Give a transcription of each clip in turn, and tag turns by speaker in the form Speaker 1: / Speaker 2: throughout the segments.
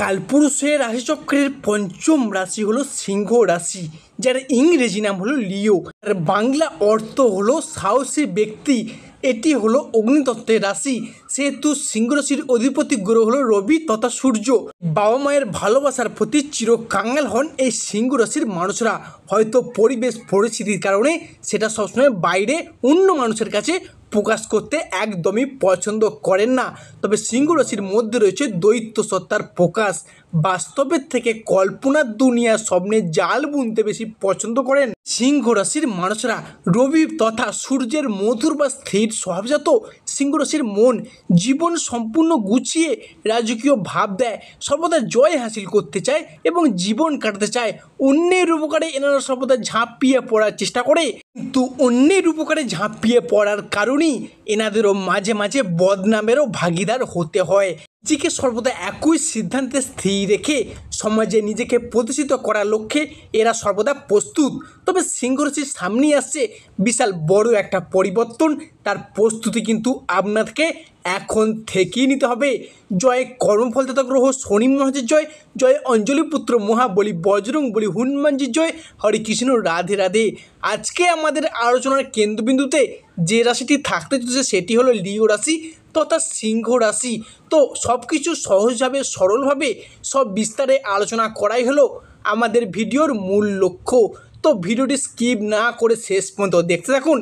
Speaker 1: কালপুরুষের রাশিচক্রের পঞ্চম রাশি হলো সিংহ রাশি, যার ইংরেজি নাম হলো লিও। আর বাংলা অর্থ হলো সাহসী ব্যক্তি। এটি হলো অগ্নিতত্ত্বের রাশি, সেহেতু সিংহ রাশির অধিপতি গ্রহ হলো রবি তথা সূর্য। বাবা মায়ের ভালোবাসার প্রতি চিরকাঙ্গাল হন এই সিংহ রাশির মানুষরা। হয়তো পরিবেশ পরিস্থিতির কারণে সেটা সবসময় বাইরে অন্য মানুষের কাছে প্রকাশ করতে একদমই পছন্দ করেন না। তবে সিংহ রাশির মধ্যে রয়েছে দৈত্য সত্তার প্রকাশ। বাস্তবের থেকে কল্পনার দুনিয়া স্বপ্নের জাল বুনতে বেশি পছন্দ করেন সিংহ রাশির মানুষরা। রবি তথা সূর্যের মধুর বা স্থির স্বভাবজাত সিংহ রাশির মন জীবন সম্পূর্ণ গুছিয়ে রাজকীয় ভাব দেয়, সর্বদা জয় হাসিল করতে চায় এবং জীবন কাটাতে চায়। অন্যের উপকারে এনারা সর্বদা ঝাঁপিয়ে পড়ার চেষ্টা করে, কিন্তু অন্যের উপকারে ঝাঁপিয়ে পড়ার কারণেই এনাদেরও মাঝে মাঝে বদনামেরও ভাগিদার হতে হয়। নিজেকে সর্বদা একই সিদ্ধান্তে স্থির রেখে সমাজে নিজেকে প্রতিষ্ঠিত করার লক্ষ্যে এরা সর্বদা প্রস্তুত। তবে সিংহ রাশির সামনেই আসছে বিশাল বড় একটা পরিবর্তন, তার প্রস্তুতি কিন্তু আপনাকে এখন থেকেই নিতে হবে। জয় কর্মফলদাতা গ্রহ শনি মহারাজের জয়, জয় অঞ্জলি পুত্র মহাবলী বজরং বলী হনুমানজির জয়, হরে কৃষ্ণ রাধে রাধে। আজকে আমাদের আলোচনার কেন্দ্রবিন্দুতে যে রাশিটি থাকতে চলেছে সেটি হলো লিও রাশি তথা সিংহ রাশি। তো সব কিছু সহজভাবে সরলভাবে সব বিস্তারে আলোচনা করাই হলো আমাদের ভিডিওর মূল লক্ষ্য। তো ভিডিওটি স্কিপ না করে শেষ পর্যন্ত দেখতে থাকুন।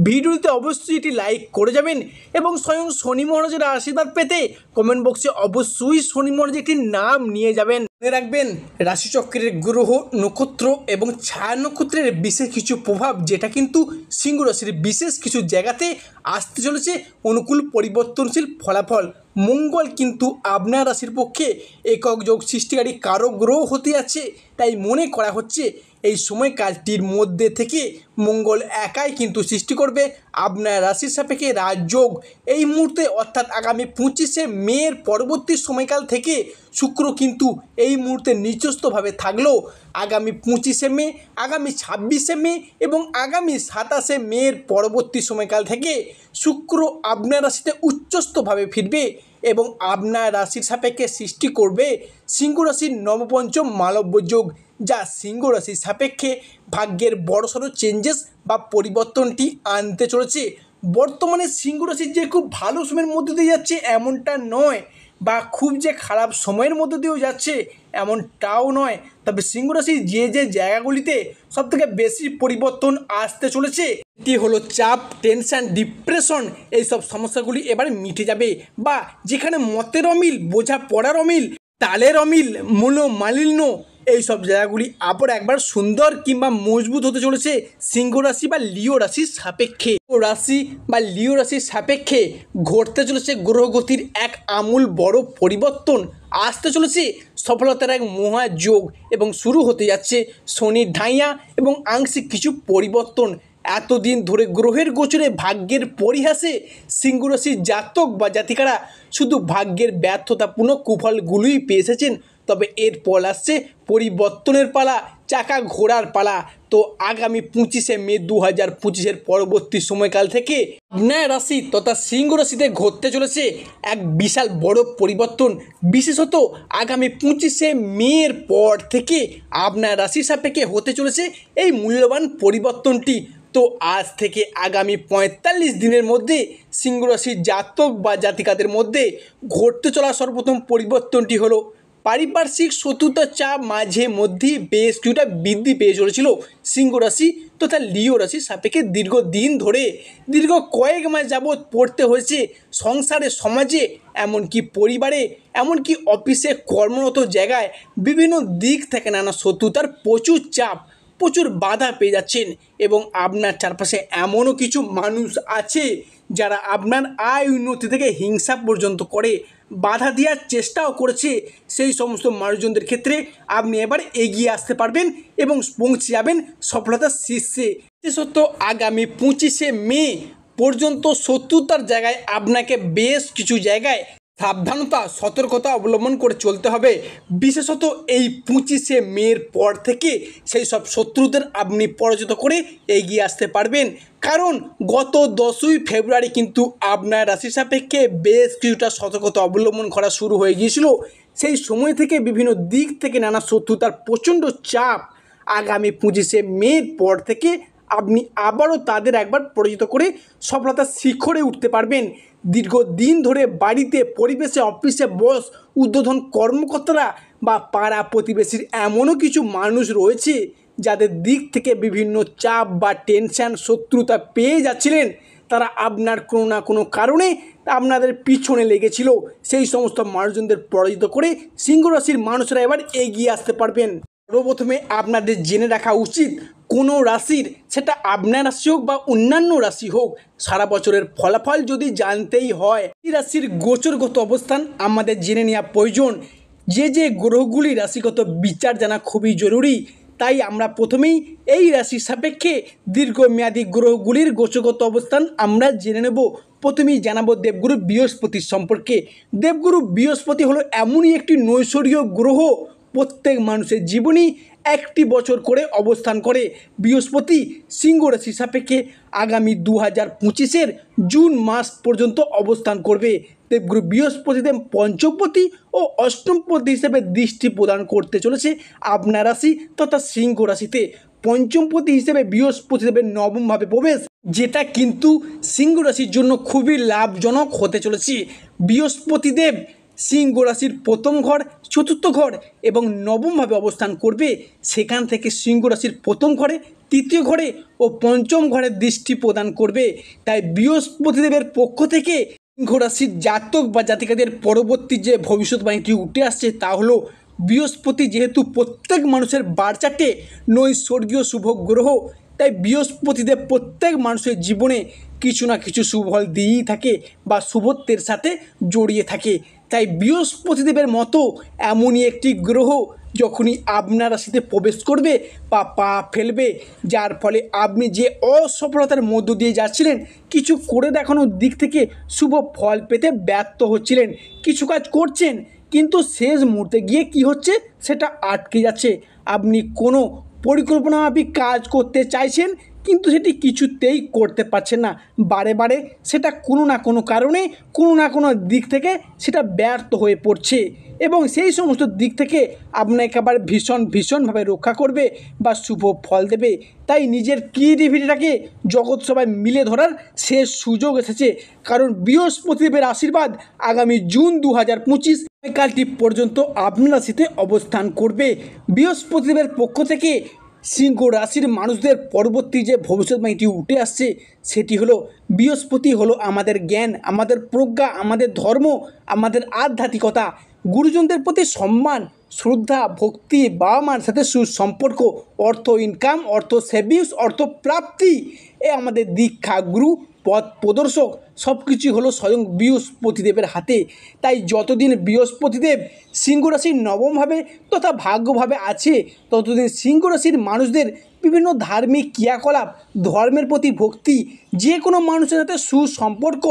Speaker 1: ভিডিওতে অবশ্যই এটি লাইক করে যাবেন এবং স্বয়ং শনি মহারাজের আশীর্বাদ পেতে কমেন্ট বক্সে অবশ্যই শনি মহারাজের একটি নাম নিয়ে যাবেন। মনে রাখবেন, রাশিচক্রের গ্রহ নক্ষত্র এবং ছায়া নক্ষত্রের বিশেষ কিছু প্রভাব, যেটা কিন্তু সিংহ রাশির বিশেষ কিছু জায়গাতে আসতে চলেছে অনুকূল পরিবর্তনশীল ফলাফল। মঙ্গল কিন্তু আপনার রাশির পক্ষে একক যোগ সৃষ্টিকারী কারক গ্রহ হতে আছে, তাই মনে করা হচ্ছে এই সময়কালটির মধ্যে থেকে মঙ্গল একাই কিন্তু সৃষ্টি করবে আপনার রাশির সাপেক্ষে রাজযোগ। এই মুহূর্তে অর্থাৎ আগামী 25শে মের পরবর্তী সময়কাল থেকে শুক্র কিন্তু এই মুহূর্তে নিচস্থভাবে থাকলেও আগামী 25শে মে, আগামী 26শে মে এবং আগামী 27শে মের পরবর্তী সময়কাল থেকে শুক্র আপনার রাশিতে উচ্চস্থভাবে ফিরবে এবং আপনার রাশির সাপেক্ষে সৃষ্টি করবে সিংহ রাশির নবপঞ্চম মালব্য যোগ, যা সিংহ রাশির সাপেক্ষে ভাগ্যের বড়সড় চেঞ্জেস বা পরিবর্তনটি আনতে চলেছে। বর্তমানে সিংহ রাশির যে খুব ভালো সময়ের মধ্যে দিয়ে যাচ্ছে এমনটা নয়, বা খুব যে খারাপ সময়ের মধ্যে দিয়েও যাচ্ছে এমনটাও নয়। তবে সিংহ রাশির যে জায়গাগুলিতে সবথেকে বেশি পরিবর্তন আসতে চলেছে এটি হলো চাপ, টেনশন, ডিপ্রেশন। এইসব সমস্যাগুলি এবারে মিটে যাবে, বা যেখানে মতের অমিল, বোঝা পড়ার অমিল, তালের অমিল, মনোমালিন্য, এইসব জায়গাগুলি আবার একবার সুন্দর কিংবা মজবুত হতে চলেছে সিংহ রাশি বা লিও রাশির সাপেক্ষে। রাশি বা লিও রাশির সাপেক্ষে ঘটতে চলেছে গ্রহগতির এক আমূল বড় পরিবর্তন। আসতে চলেছে সফলতার এক মহাযোগ এবং শুরু হতে যাচ্ছে শনির ঢাইয়া এবং আংশিক কিছু পরিবর্তন। এতদিন ধরে গ্রহের গোচরে ভাগ্যের পরিহাসে সিংহ রাশির জাতক বা জাতিকারা শুধু ভাগ্যের ব্যর্থতাপূর্ণ কুফলগুলোই পেয়ে এসেছেন। তবে এরপর আসছে পরিবর্তনের পালা, চাকা ঘোরার পালা। তো আগামী 25শে মে 2025-এর পরবর্তী সময়কাল থেকে আপনার রাশি তথা সিংহ রাশিতে ঘটতে চলেছে এক বিশাল বড় পরিবর্তন। বিশেষত আগামী 25শে মের পর থেকে আপনার রাশির সাপেক্ষে হতে চলেছে এই মূল্যবান পরিবর্তনটি। তো আজ থেকে আগামী 45 দিনের মধ্যে সিংহ রাশির জাতক বা জাতিকাদের মধ্যে ঘটতে চলা সর্বপ্রথম পরিবর্তনটি হলো পারিপার্শ্বিক শত্রুতার চাপ মাঝে মধ্যেই বেশ কিছুটা বৃদ্ধি পেয়ে চলেছিল সিংহ রাশি তথা লিও রাশির সাপেক্ষে। দীর্ঘদিন ধরে দীর্ঘ কয়েক মাস যাবৎ পড়তে হয়েছে সংসারে, সমাজে, এমনকি পরিবারে, এমনকি অফিসে, কর্মরত জায়গায় বিভিন্ন দিক থেকে নানা শত্রুতার প্রচুর চাপ, প্রচুর বাধা পেয়ে যাচ্ছেন। এবং আপনার চারপাশে এমনও কিছু মানুষ আছে যারা আপনার আয় উন্নতি থেকে হিংসা পর্যন্ত করে, বাধা দেওয়ার চেষ্টাও করেছে। সেই সমস্ত মানুষজনদের ক্ষেত্রে আপনি এবার এগিয়ে আসতে পারবেন এবং পৌঁছে যাবেন সফলতার শীর্ষে। বিশেষত আগামী 25শে মে পর্যন্ত শত্রুতার জায়গায় আপনাকে বেশ কিছু জায়গায় সাবধানতা, সতর্কতা অবলম্বন করে চলতে হবে। বিশেষত এই 25শে মের পর থেকে সেই সব শত্রুদের আপনি পরাজিত করে এগিয়ে আসতে পারবেন। কারণ গত 10ই ফেব্রুয়ারি কিন্তু আপনার রাশি সাপেক্ষে বেশ কিছুটা সতর্কতা অবলম্বন করা শুরু হয়ে গিয়েছিল সেই সময় থেকে বিভিন্ন দিক থেকে নানা শত্রুতার প্রচণ্ড চাপ। আগামী 25শে মের পর থেকে আপনি আবারও তাদের একবার পরাজিত করে সফলতার শিখরে উঠতে পারবেন। দীর্ঘদিন ধরে বাড়িতে, পরিবেশে, অফিসে বস, ঊর্ধ্বতন কর্মকর্তারা বা পাড়া প্রতিবেশীর এমনও কিছু মানুষ রয়েছে যাদের দিক থেকে বিভিন্ন চাপ বা টেনশন, শত্রুতা পেয়ে যাচ্ছিলেন। তারা আপনার কোনো না কোনো কারণে আপনাদের পিছনে লেগেছিল। সেই সমস্ত মানুষজনদের পরাজিত করে সিংহ রাশির মানুষরা এবার এগিয়ে আসতে পারবেন। সর্বপ্রথমে আপনাদের জেনে রাখা উচিত, কোনো রাশির, সেটা আপনার রাশি হোক বা অন্যান্য রাশি হোক, সারা বছরের ফলাফল যদি জানতেই হয়, এই রাশির গোচরগত অবস্থান আমাদের জেনে নেওয়া প্রয়োজন। যে গ্রহগুলি রাশিগত বিচার জানা খুবই জরুরি। তাই আমরা প্রথমেই এই রাশির সাপেক্ষে দীর্ঘমেয়াদী গ্রহগুলির গোচরগত অবস্থান আমরা জেনে নেব। প্রথমেই জানাবো দেবগুরু বৃহস্পতির সম্পর্কে। দেবগুরু বৃহস্পতি হলো এমনই একটি নৈসর্গীয় গ্রহ, প্রত্যেক মানুষের জীবনই একটি বছর করে অবস্থান করে। বৃহস্পতি সিংহ রাশির সাপেক্ষে আগামী 2025-এর জুন মাস পর্যন্ত অবস্থান করবে। দেবগুরু বৃহস্পতিদেব পঞ্চমপতি ও অষ্টমপতি হিসেবে দৃষ্টি প্রদান করতে চলেছে আপনার রাশি তথা সিংহ রাশিতে। পঞ্চমপতি হিসেবে বৃহস্পতিদেবের নবমভাবে প্রবেশ, যেটা কিন্তু সিংহ রাশির জন্য খুবই লাভজনক হতে চলেছে। বৃহস্পতিদেব সিংহ রাশির প্রথম ঘর, চতুর্থ ঘর এবং নবমভাবে অবস্থান করবে। সেখান থেকে সিংহ রাশির প্রথম ঘরে, তৃতীয় ঘরে ও পঞ্চম ঘরে দৃষ্টি প্রদান করবে। তাই বৃহস্পতিদেবের পক্ষ থেকে সিংহ রাশির জাতক বা জাতিকাদের পরবর্তী যে ভবিষ্যৎবাণীটি উঠে আসছে তা হলো, বৃহস্পতি যেহেতু প্রত্যেক মানুষের বারচাটে নৈসর্গীয় শুভ গ্রহ, তাই বৃহস্পতিদেব প্রত্যেক মানুষের জীবনে কিছু না কিছু শুভফল দিয়েই থাকে বা শুভত্বের সাথে জড়িয়ে থাকে। তাই বৃহস্পতিদেবের মতো এমনই একটি গ্রহ যখনই আপনার রাশিতে প্রবেশ করবে বা পা ফেলবে, যার ফলে আপনি যে অসফলতার মধ্য দিয়ে যাচ্ছিলেন, কিছু করে দেখানোর দিক থেকে শুভ ফল পেতে ব্যর্থ হচ্ছিলেন, কিছু কাজ করছেন কিন্তু শেষ মুহূর্তে গিয়ে কি হচ্ছে সেটা আটকে যাচ্ছে। আপনি কোনো পরিকল্পনামাফিক কাজ করতে চাইছেন কিন্তু সেটি কিছুতেই করতে পারছেন না, বারে বারে সেটা কোনো না কোনো কারণে, কোনো না কোনো দিক থেকে সেটা ব্যর্থ হয়ে পড়ছে এবং সেই সমস্ত দিক থেকে আপনাকে আবার ভীষণভাবে রক্ষা করবে বা শুভ ফল দেবে। তাই নিজের ক্রিয়েটিভিটিটাকে জগৎ সবাই মিলে ধরার শেষ সুযোগ এসেছে, কারণ বৃহস্পতিদেবের আশীর্বাদ আগামী জুন 2025 কালটি পর্যন্ত আপনার রাশিতে অবস্থান করবে। বৃহস্পতিদেবের পক্ষ থেকে সিংহ রাশির মানুষদের পরবর্তী যে ভবিষ্যৎবাণীটি উঠে আসছে সেটি হলো, বৃহস্পতি হলো আমাদের জ্ঞান, আমাদের প্রজ্ঞা, আমাদের ধর্ম, আমাদের আধ্যাত্মিকতা, গুরুজনদের প্রতি সম্মান, শ্রদ্ধা, ভক্তি, বাবা মার সাথে সুসম্পর্ক, অর্থ ইনকাম, অর্থ সেভিংস, অর্থ প্রাপ্তি, এ আমাদের দীক্ষা, গুরু, পথ প্রদর্শক সব কিছুই হলো স্বয়ং বৃহস্পতিদেবের হাতে। তাই যতদিন বৃহস্পতিদেব সিংহ রাশির নবমভাবে তথা ভাগ্যভাবে আছে, ততদিন সিংহ রাশির মানুষদের বিভিন্ন ধার্মিক ক্রিয়াকলাপ, ধর্মের প্রতি ভক্তি, যে কোনো মানুষের সাথে সুসম্পর্ক,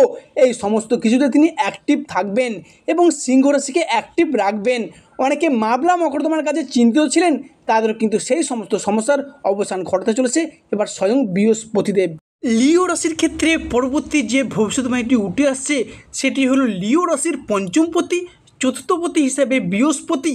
Speaker 1: এই সমস্ত কিছুতে তিনি অ্যাক্টিভ থাকবেন এবং সিংহ রাশিকে অ্যাক্টিভ রাখবেন। অনেকে মামলা মকদ্দমার কাছে চিন্তিত ছিলেন, তাদের কিন্তু সেই সমস্ত সমস্যার অবসান ঘটাতে চলেছে এবার স্বয়ং বৃহস্পতিদেব। লিও রাশির ক্ষেত্রে পরবর্তী যে ভবিষ্যৎবাণীটি উঠে আসছে সেটি হলো, লিও রাশির পঞ্চমপতি, চতুর্থপতি হিসেবে বৃহস্পতি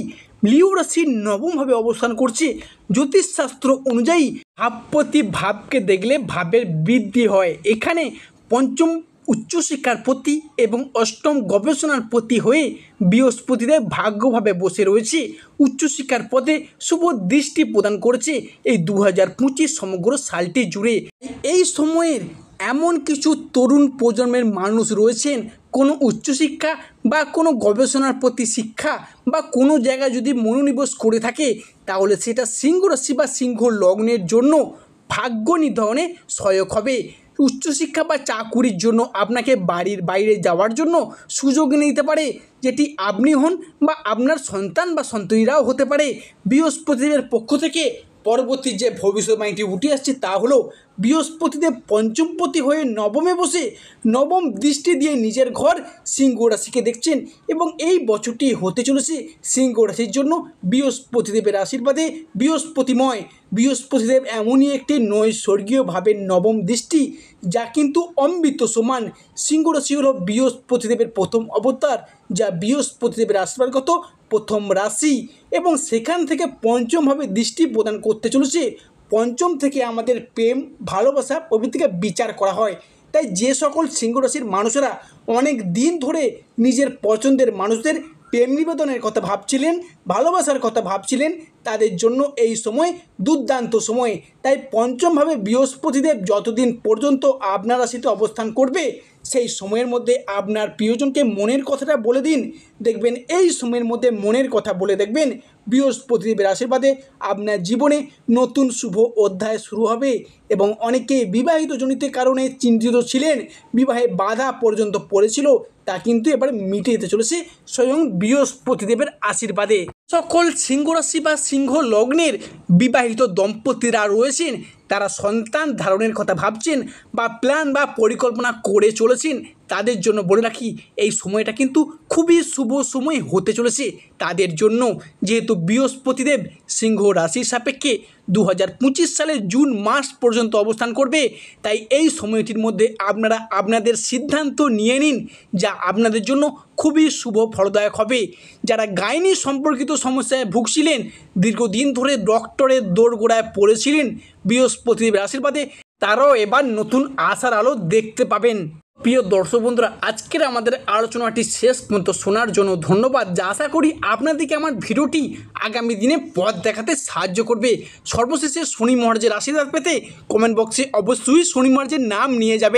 Speaker 1: লিও রাশির নবমভাবে অবস্থান করছে। জ্যোতিষশাস্ত্র অনুযায়ী ভাবপতি ভাবকে দেখলে ভাবের বৃদ্ধি হয়। এখানে পঞ্চম উচ্চশিক্ষার প্রতি এবং অষ্টম গবেষণার প্রতি হয়ে বৃহস্পতিদেব ভাগ্যভাবে বসে রয়েছে। উচ্চশিক্ষার পথে শুভ দৃষ্টি প্রদান করেছে এই 2025 সমগ্র সালটি জুড়ে। এই সময়ের এমন কিছু তরুণ প্রজন্মের মানুষ রয়েছেন, কোনো উচ্চশিক্ষা বা কোনো গবেষণার প্রতি শিক্ষা বা কোনো জায়গায় যদি মনোনিবেশ করে থাকে, তাহলে সেটা সিংহ রাশি বা সিংহ লগ্নের জন্য ভাগ্য নির্ধারণে সহায়ক হবে। উচ্চশিক্ষা বা চাকুরির জন্য আপনাকে বাড়ির বাইরে যাওয়ার জন্য সুযোগ নিতে পারে, যেটি আপনি হন বা আপনার সন্তান বা সন্ততিরাও হতে পারে। বৃহস্পতিদেবের পক্ষ থেকে পরবর্তী যে ভবিষ্যৎবাণীটি উঠে আসছে তা হলো, বৃহস্পতিদেব পঞ্চমপতি হয়ে নবমে বসে নবম দৃষ্টি দিয়ে নিজের ঘর সিংহ রাশিকে দেখছেন এবং এই বছরটি হতে চলেছে সিংহ রাশির জন্য বৃহস্পতিদেবের আশীর্বাদে বৃহস্পতিময়। বৃহস্পতিদেব এমনই একটি নৈসর্গীয় ভাবের নবম দৃষ্টি যা কিন্তু অমৃত সমান। সিংহ রাশি হল বৃহস্পতিদেবের প্রথম অবতার, যা বৃহস্পতিদেবের আশীর্বাদগত প্রথম রাশি এবং সেখান থেকে পঞ্চমভাবে দৃষ্টি প্রদান করতে চলেছে। পঞ্চম থেকে আমাদের প্রেম, ভালোবাসা প্রভৃতিকে বিচার করা হয়। তাই যে সকল সিংহ রাশির মানুষেরা অনেক দিন ধরে নিজের পছন্দের মানুষদের প্রেম নিবেদনের কথা ভাবছিলেন, ভালোবাসার কথা ভাবছিলেন, তাদের জন্য এই সময় দুর্দান্ত সময়। তাই পঞ্চমভাবে বৃহস্পতিদেব যতদিন পর্যন্ত আপনার রাশিতে অবস্থান করবে সেই সময়ের মধ্যে আপনার প্রিয়জনকে মনের কথাটা বলে দিন। দেখবেন এই সময়ের মধ্যে মনের কথা বলে দেখবেন বৃহস্পতিদেবের আশীর্বাদে আপনার জীবনে নতুন শুভ অধ্যায় শুরু হবে। এবং অনেকে বিবাহিত জনিত কারণে চিন্তিত ছিলেন, বিবাহে বাধা পর্যন্ত পড়েছিল, তা কিন্তু এবার মিটে যেতে চলেছে স্বয়ং বৃহস্পতিদেবের আশীর্বাদে। সকল সিংহ রাশি বা সিংহ লগ্নের বিবাহিত দম্পতিরা রয়েছেন, তারা সন্তান ধারণের কথা ভাবছেন বা প্ল্যান বা পরিকল্পনা করে চলেছেন, তাদের জন্য বলে রাখি এই সময়টা কিন্তু খুবই শুভ সময় হতে চলেছে তাদের জন্য। যেহেতু বৃহস্পতিদেব সিংহ রাশির সাপেক্ষে 2025 সালের জুন মাস পর্যন্ত অবস্থান করবে, তাই এই সময়টির মধ্যে আপনারা আপনাদের সিদ্ধান্ত নিয়ে নিন যা আপনাদের জন্য খুবই শুভ ফলদায়ক হবে। যারা গাইনি সম্পর্কিত সমস্যায় ভুগছিলেন, দীর্ঘদিন ধরে ডক্টরের দোরগোড়ায় পড়েছিলেন, বৃহস্পতিদেবের আশীর্বাদে তারাও এবার নতুন আশার আলো দেখতে পাবেন। প্রিয় দর্শক বন্ধুরা, আজকের আমাদের আলোচনাটি শেষ পর্যন্ত শোনার জন্য ধন্যবাদ। যা আশা করি আপনাদেরকে আমার ভিডিওটি আগামী দিনে পথ দেখাতে সাহায্য করবে। সর্বশেষে শনি মহারাজের আশীর্বাদ পেতে কমেন্ট বক্সে অবশ্যই শনি মহারাজের নাম নিয়ে যাবে।